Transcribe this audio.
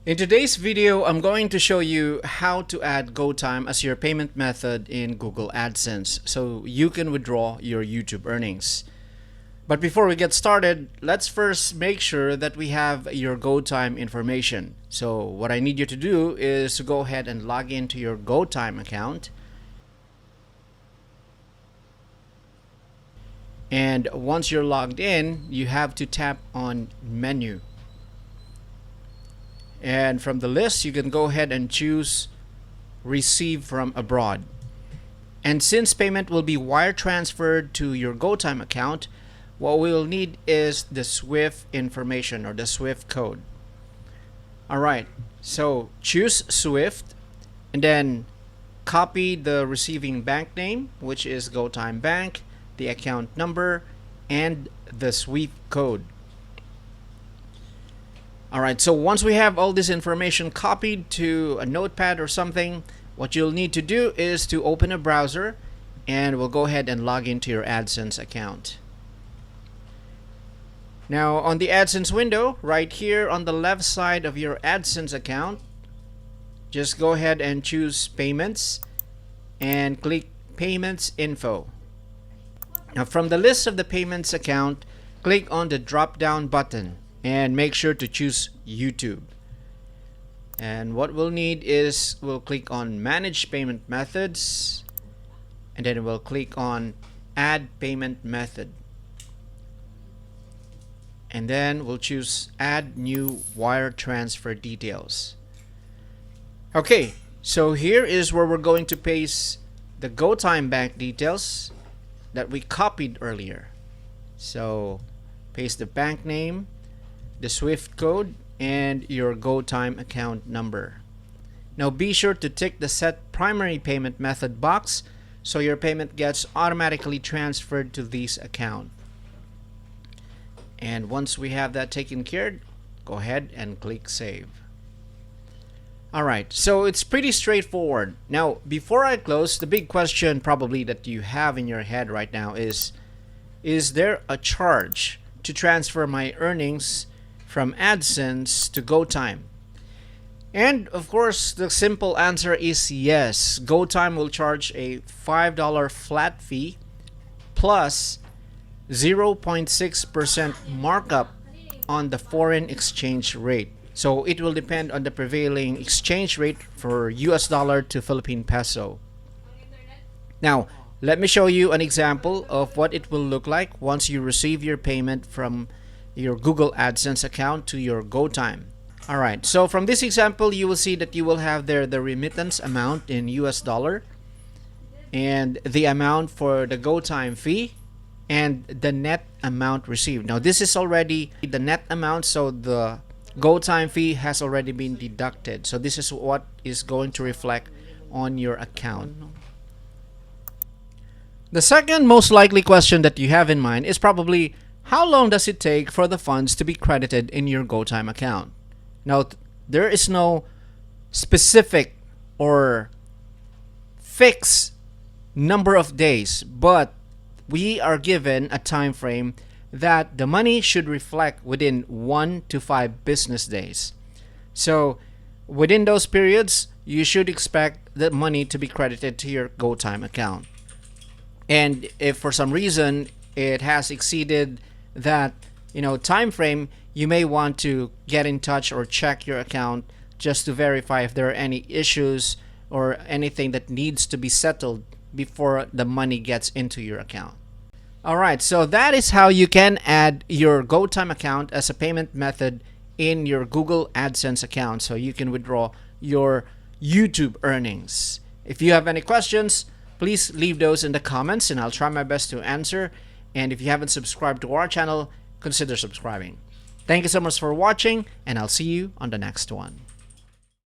In today's video, I'm going to show you how to add GoTyme as your payment method in Google AdSense so you can withdraw your YouTube earnings. But before we get started, let's first make sure that we have your GoTyme information. So what I need you to do is to go ahead and log into your GoTyme account. And once you're logged in, you have to tap on Menu. And from the list, you can go ahead and choose Receive from Abroad. And since payment will be wire transferred to your GoTyme account, what we'll need is the Swift information or the Swift code. Alright, so choose Swift and then copy the receiving bank name, which is GoTyme Bank, the account number, and the Swift code. Alright, so once we have all this information copied to a notepad or something, what you'll need to do is to open a browser and we'll go ahead and log into your AdSense account. Now on the AdSense window, right here on the left side of your AdSense account, just go ahead and choose Payments and click Payments Info. Now from the list of the payments account, click on the drop down button and make sure to choose YouTube. And what we'll need is we'll click on Manage Payment Methods and then we'll click on Add Payment Method. And then we'll choose Add New Wire Transfer Details. Okay, so here is where we're going to paste the GoTyme Bank details that we copied earlier. So paste the bank name, the Swift code, and your GoTyme account number. Now be sure to tick the Set Primary Payment Method box so your payment gets automatically transferred to this account. And once we have that taken care, go ahead and click Save. Alright, so it's pretty straightforward. Now before I close, the big question probably that you have in your head right now is there a charge to transfer my earnings from AdSense to GoTyme? And of course the simple answer is yes. GoTyme will charge a $5 flat fee plus 0.6% markup on the foreign exchange rate. So it will depend on the prevailing exchange rate for US dollar to Philippine peso. Now let me show you an example of what it will look like once you receive your payment from your Google AdSense account to your GoTyme. Alright, so from this example, you will see that you will have there the remittance amount in US dollar and the amount for the GoTyme fee and the net amount received. Now this is already the net amount, so the GoTyme fee has already been deducted. So this is what is going to reflect on your account. The second most likely question that you have in mind is probably, how long does it take for the funds to be credited in your GoTyme account? Now, there is no specific or fixed number of days, but we are given a time frame that the money should reflect within 1 to 5 business days. So, within those periods, you should expect the money to be credited to your GoTyme account. And if for some reason it has exceeded that time frame, you may want to get in touch or check your account just to verify if there are any issues or anything that needs to be settled before the money gets into your account. Alright, so that is how you can add your GoTyme account as a payment method in your Google AdSense account so you can withdraw your YouTube earnings. If you have any questions, please leave those in the comments and I'll try my best to answer. And if you haven't subscribed to our channel, consider subscribing. Thank you so much for watching, and I'll see you on the next one.